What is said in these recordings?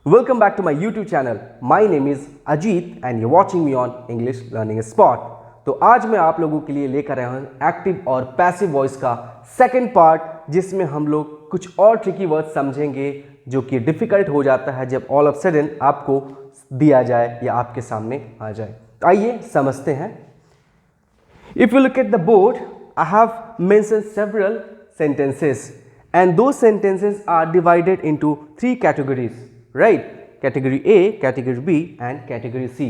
Welcome back to my YouTube channel. My name is Ajit and you're watching me on English Learning Spot. तो आज मैं आप लोगों के लिए लेकर आया हूँ एक्टिव और पैसिव वॉइस का सेकंड पार्ट, जिसमें हम लोग कुछ और ट्रिकी वर्ड समझेंगे जो कि डिफिकल्ट हो जाता है जब ऑल ऑफ सडन आपको दिया जाए या आपके सामने आ जाए। तो आइए समझते हैं। If you look at the board, I have mentioned several sentences and those sentences are divided into three categories, right? Category A, category B and category C.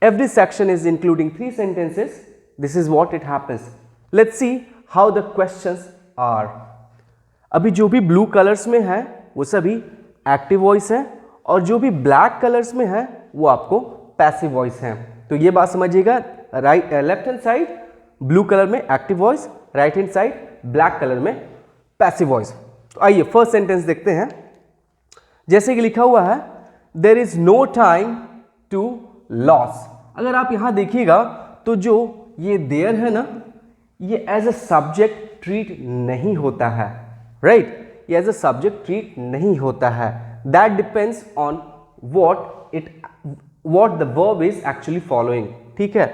Every section is including three sentences. This is what it happens. Let's see how the questions are. अभी जो भी blue colours में है वो सभी active voice है और जो भी ब्लैक कलर्स में है वो आपको पैसिव वॉइस है। तो ये बात समझिएगा, left hand side blue colour में active voice, right hand side black colour में पैसिव वॉइस। तो आइए फर्स्ट सेंटेंस देखते हैं। जैसे कि लिखा हुआ है, there is no time to loss. अगर आप यहां देखिएगा तो जो ये देयर है ना, ये एज अ सब्जेक्ट ट्रीट नहीं होता है, राइट? ये एज अ सब्जेक्ट ट्रीट नहीं होता है। That depends on what the verb is actually following, ठीक है?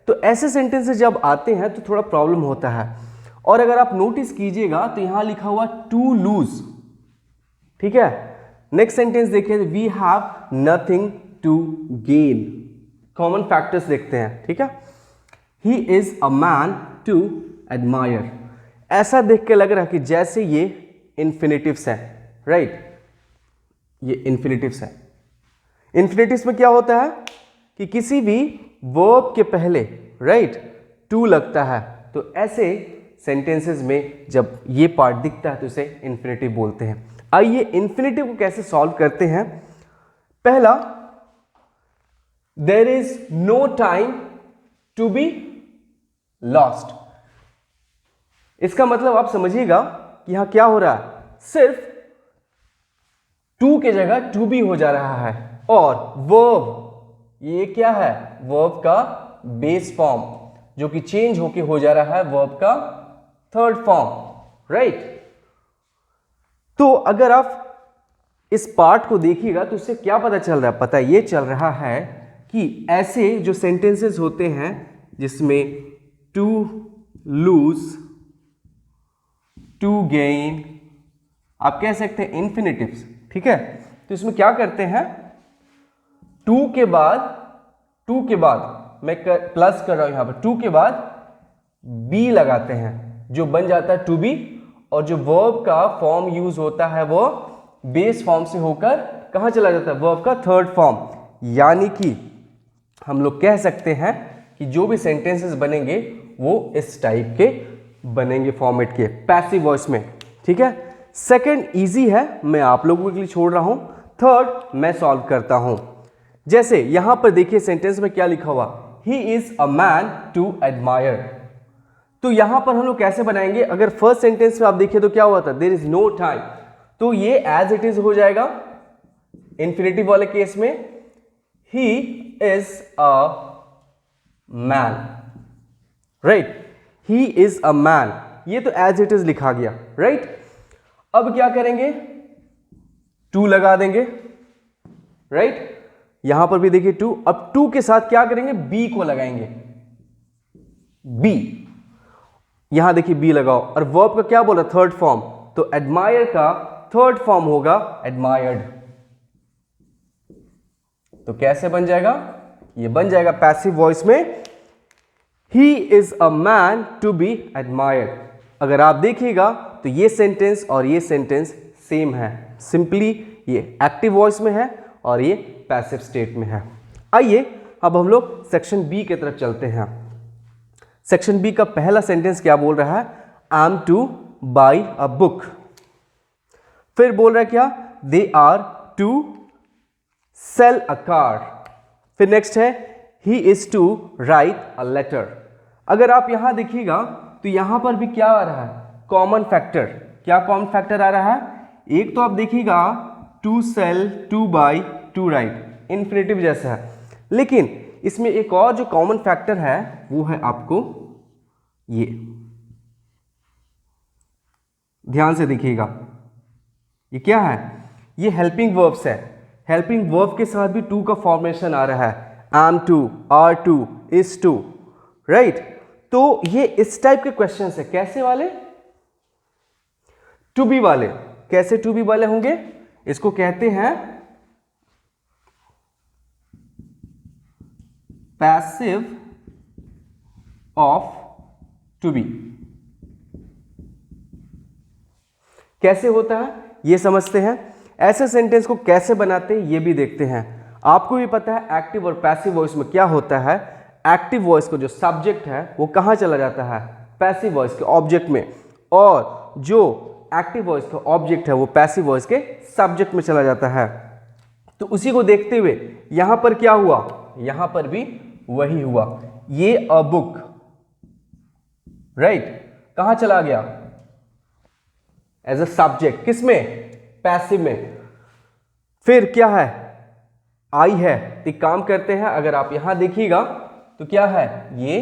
तो ऐसे सेंटेंसेस जब आते हैं तो थोड़ा प्रॉब्लम होता है। और अगर आप नोटिस कीजिएगा तो यहां लिखा हुआ टू लूज, ठीक है? नेक्स्ट सेंटेंस देखिए, we have nothing to gain. Common factors देखते हैं, ठीक है? He is a man to admire. ऐसा देख के लग रहा है कि जैसे ये इन्फिनेटिव्स है, राइट? ये इन्फिनेटिव्स है। इन्फिनेटिव्स में क्या होता है कि किसी भी वर्ब के पहले राइट टू लगता है। तो ऐसे सेंटेंसेस में जब ये पार्ट दिखता है तो इसे इन्फिनेटिव बोलते हैं। आइए इन्फिनेटिव को कैसे सॉल्व करते हैं। पहला, there is no time to be lost. इसका मतलब आप समझिएगा कि यहां क्या हो रहा है, सिर्फ टू के जगह टू बी हो जा रहा है और वर्ब ये क्या है, वर्ब का बेस फॉर्म जो कि चेंज होके हो जा रहा है वर्ब का थर्ड फॉर्म, राइट? तो अगर आप इस पार्ट को देखिएगा तो उससे क्या पता चल रहा है, पता ये चल रहा है कि ऐसे जो सेंटेंसेस होते हैं जिसमें टू लूज, टू गेन, आप कह सकते हैं इन्फिनेटिव्स, ठीक है? तो इसमें क्या करते हैं, टू के बाद मैं प्लस कर रहा हूं यहां पर, टू के बाद बी लगाते हैं जो बन जाता है टू बी, और जो वर्ब का फॉर्म यूज होता है वो बेस फॉर्म से होकर कहां चला जाता है, वर्ब का थर्ड फॉर्म। यानी कि हम लोग कह सकते हैं कि जो भी सेंटेंसेस बनेंगे वो इस टाइप के बनेंगे फॉर्मेट के पैसिव वॉइस में, ठीक है? सेकंड इजी है, मैं आप लोगों के लिए छोड़ रहा हूं। थर्ड मैं सॉल्व करता हूं। जैसे यहां पर देखिए सेंटेंस में क्या लिखा हुआ, he is a man to admire. तो यहां पर हम लोग कैसे बनाएंगे, अगर फर्स्ट सेंटेंस में आप देखिए तो क्या हुआ था, देयर इज नो टाइम, तो ये एज इट इज हो जाएगा इंफिनिटिव वाले केस में, he is a man, right? He is a man, ये तो एज इट इज लिखा गया, राइट? अब क्या करेंगे, टू लगा देंगे, राइट? यहां पर भी देखिए टू, अब टू के साथ क्या करेंगे, बी को लगाएंगे, बी, यहां देखिए बी लगाओ, और वर्ब का क्या बोला, थर्ड फॉर्म, तो एडमायर का थर्ड फॉर्म होगा एडमायर्ड। तो कैसे बन जाएगा, ये बन जाएगा पैसिव वॉइस में, he is a man to be admired. अगर आप देखिएगा तो ये सेंटेंस और ये सेंटेंस सेम है, सिंपली ये एक्टिव वॉइस में है और ये पैसिव स्टेट में है। आइए अब हम लोग सेक्शन बी की तरफ चलते हैं। सेक्शन बी का पहला सेंटेंस क्या बोल रहा है, I am to buy a book. फिर बोल रहा है क्या, they are to sell a car. फिर नेक्स्ट है, he is to write a letter. अगर आप यहां देखिएगा तो यहां पर भी क्या आ रहा है, कॉमन फैक्टर। क्या कॉमन फैक्टर आ रहा है, एक तो आप देखिएगा to sell, to buy, to write, infinitive जैसा है, लेकिन इसमें एक और जो कॉमन फैक्टर है वो है आपको ये, ध्यान से देखिएगा, ये क्या है, ये हेल्पिंग वर्ब्स है। हेल्पिंग वर्ब के साथ भी टू का फॉर्मेशन आ रहा है, am to, are to, is to, right. तो ये इस टाइप के क्वेश्चन है। कैसे वाले? टू बी वाले। कैसे टू बी वाले होंगे? इसको कहते हैं पैसिव ऑफ टू बी। कैसे होता है ये समझते हैं। ऐसे सेंटेंस को कैसे बनाते हैं ये भी देखते हैं। आपको भी पता है एक्टिव और पैसिव वॉइस में क्या होता है। एक्टिव वॉइस का जो सब्जेक्ट है वो कहाँ चला जाता है? पैसिव वॉइस के ऑब्जेक्ट में, और जो एक्टिव वॉइस का ऑब्जेक्ट है वो पैसिव वॉइस के सब्जेक्ट में चला जाता है। तो उसी को देखते हुए यहां पर क्या हुआ? यहां पर भी वही हुआ। ये अ बुक, राइट, कहां चला गया? As a subject. किसमें? पैसिव में। फिर क्या है? आई है। एक काम करते हैं, अगर आप यहां देखिएगा तो क्या है? ये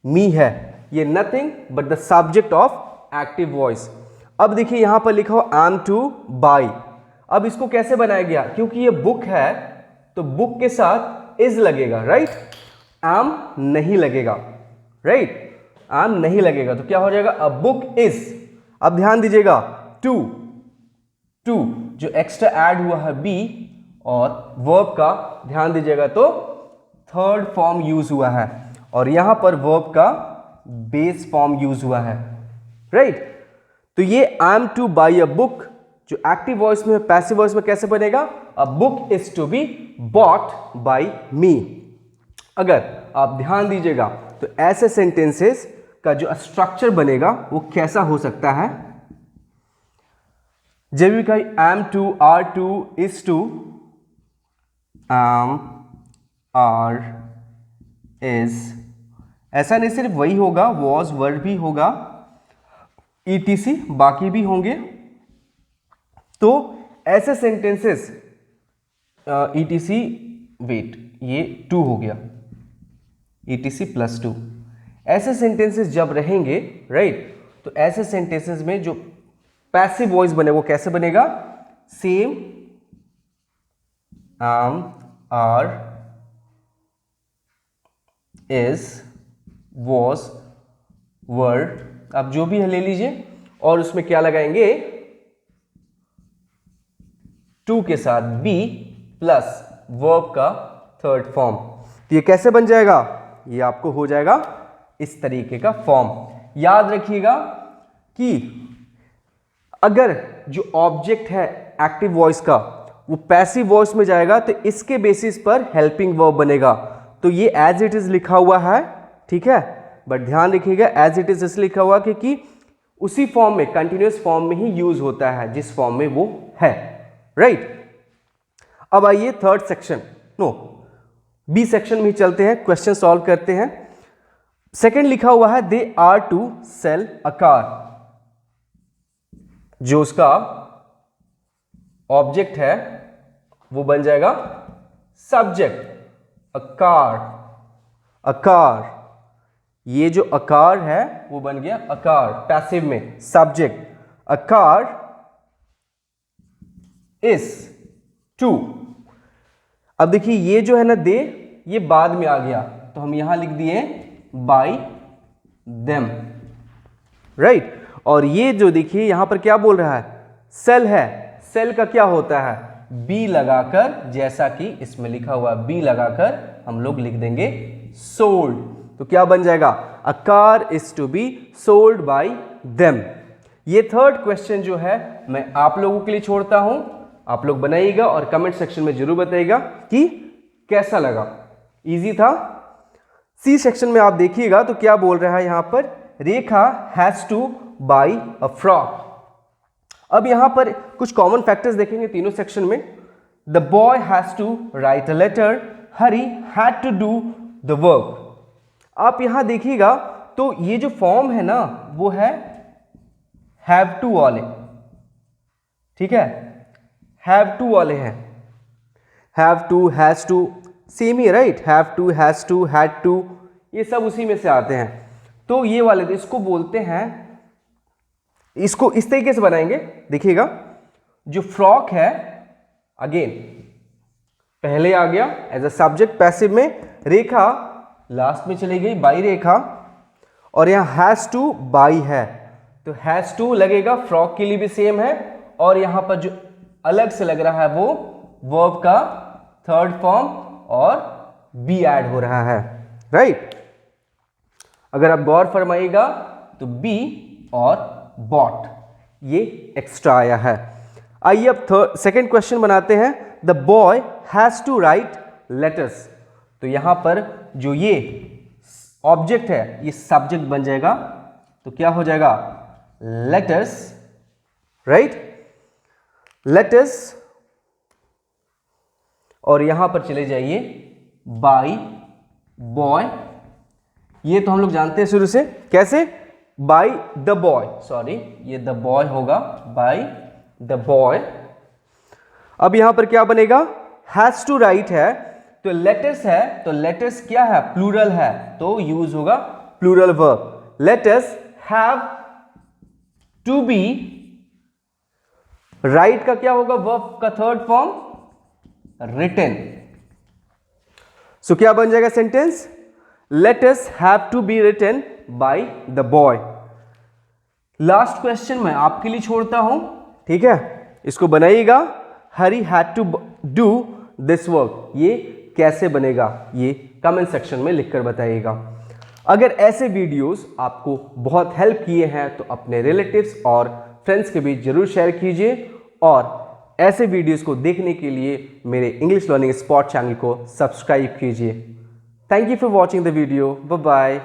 मी है। ये nothing but the subject of active voice. अब देखिए यहां पर लिखा हो एम टू बाई। अब इसको कैसे बनाया गया? क्योंकि ये बुक है तो बुक के साथ इज लगेगा, राइट। एम नहीं लगेगा, राइट। एम नहीं लगेगा तो क्या हो जाएगा? अ बुक इज। अब ध्यान दीजिएगा, टू जो एक्स्ट्रा ऐड हुआ है बी और वर्ब का ध्यान दीजिएगा तो थर्ड फॉर्म यूज हुआ है, और यहां पर वर्ब का बेस फॉर्म यूज हुआ है, राइट। तो ये I am to buy a book जो एक्टिव वॉइस में, पैसिव वॉइस में कैसे बनेगा? A book is to be bought by me. अगर आप ध्यान दीजिएगा तो ऐसे सेंटेंसेस का जो स्ट्रक्चर बनेगा वो कैसा हो सकता है? जब भी कहीं am to, are to, is to, am, are, is, ऐसा नहीं सिर्फ वही होगा, वॉज, वर भी होगा, ईटीसी बाकी भी होंगे। तो ऐसे सेंटेंसेस ईटीसी, वेट, ये टू हो गया, ईटीसी प्लस टू, ऐसे सेंटेंसेस जब रहेंगे, राइट, तो ऐसे सेंटेंसेस में जो पैसिव वॉइस बने वो कैसे बनेगा? Same, am, are, is, was, were, आप जो भी है ले लीजिए, और उसमें क्या लगाएंगे? टू के साथ बी प्लस वर्ब का थर्ड फॉर्म। तो ये कैसे बन जाएगा? ये आपको हो जाएगा इस तरीके का फॉर्म। याद रखिएगा कि अगर जो ऑब्जेक्ट है एक्टिव वॉइस का वो पैसिव वॉइस में जाएगा तो इसके बेसिस पर हेल्पिंग वर्ब बनेगा। तो ये एज इट इज लिखा हुआ है, ठीक है, बट ध्यान रखिएगा एज इट इज इसलिए लिखा हुआ क्योंकि उसी फॉर्म में, कंटिन्यूअस फॉर्म में ही यूज होता है जिस फॉर्म में वो है, राइट। अब आइए third section, no B section में ही चलते हैं, क्वेश्चन सॉल्व करते हैं। सेकंड लिखा हुआ है they are to sell a car. जो उसका ऑब्जेक्ट है वो बन जाएगा subject, a car. A car, ये जो अकार है वो बन गया अकार, पैसिव में subject. A car is to. अब देखिए ये जो है ना दे, ये बाद में आ गया तो हम यहां लिख दिए बाय देम, राइट। और ये जो देखिए यहां पर क्या बोल रहा है? सेल है। सेल का क्या होता है? बी लगाकर, जैसा कि इसमें लिखा हुआ बी लगाकर हम लोग लिख देंगे सोल्ड। तो क्या बन जाएगा? A car is to be sold by them. ये थर्ड क्वेश्चन जो है मैं आप लोगों के लिए छोड़ता हूं, आप लोग बनाइएगा और कमेंट सेक्शन में जरूर बताइएगा कि कैसा लगा। इजी था। सी सेक्शन में आप देखिएगा तो क्या बोल रहा है यहां पर? Rekha has to buy a frock. अब यहां पर कुछ कॉमन फैक्टर्स देखेंगे तीनों सेक्शन में। The boy has to write a letter, Hari had to do the work. आप यहां देखिएगा तो ये जो फॉर्म है ना वो है हैव टू वाले, ठीक है, हैव टू वाले हैं। Have to, has to same ही, right. Have to, has to, had to, ये सब उसी में से आते हैं। तो ये वाले तो इसको बोलते हैं, इसको इस तरीके से बनाएंगे। देखिएगा जो फ्रॉक है, अगेन पहले आ गया एज अ सब्जेक्ट पैसिव में, रेखा लास्ट में चली गई, बाई रेखा, और यहां हैज टू बाई है तो हैज टू लगेगा, फ्रॉक के लिए भी सेम है, और यहां पर जो अलग से लग रहा है वो वर्ब का थर्ड फॉर्म और बी ऐड हो रहा है, राइट। अगर आप गौर फरमाइएगा तो बी और बॉट ये एक्स्ट्रा आया है। आइए अब सेकेंड क्वेश्चन बनाते हैं। The boy has to write letters, तो यहां पर जो ये ऑब्जेक्ट है ये सब्जेक्ट बन जाएगा, तो क्या हो जाएगा लेटर्स, राइट, लेटर्स, और यहां पर चले जाइए बाई बॉय, ये तो हम लोग जानते हैं शुरू से, कैसे, बाई द बॉय, सॉरी ये द बॉय होगा, बाई द बॉय। अब यहां पर क्या बनेगा, हैज टू राइट है तो लेटर्स है, तो लेटर्स क्या है, प्लूरल है, तो यूज होगा plural verb. Letters have to be, write का क्या होगा, वर्ब का थर्ड फॉर्म रिटन। सो क्या बन जाएगा sentence, letters have to be written by the boy. Last question मैं आपके लिए छोड़ता हूं, ठीक है, इसको बनाइएगा। Hari had to do this work, ये कैसे बनेगा ये कमेंट सेक्शन में लिखकर बताइएगा। अगर ऐसे वीडियोस आपको बहुत हेल्प किए हैं तो अपने रिलेटिव्स और फ्रेंड्स के बीच जरूर शेयर कीजिए, और ऐसे वीडियोस को देखने के लिए मेरे इंग्लिश लर्निंग स्पॉट चैनल को सब्सक्राइब कीजिए। Thank you for watching the video, bye bye.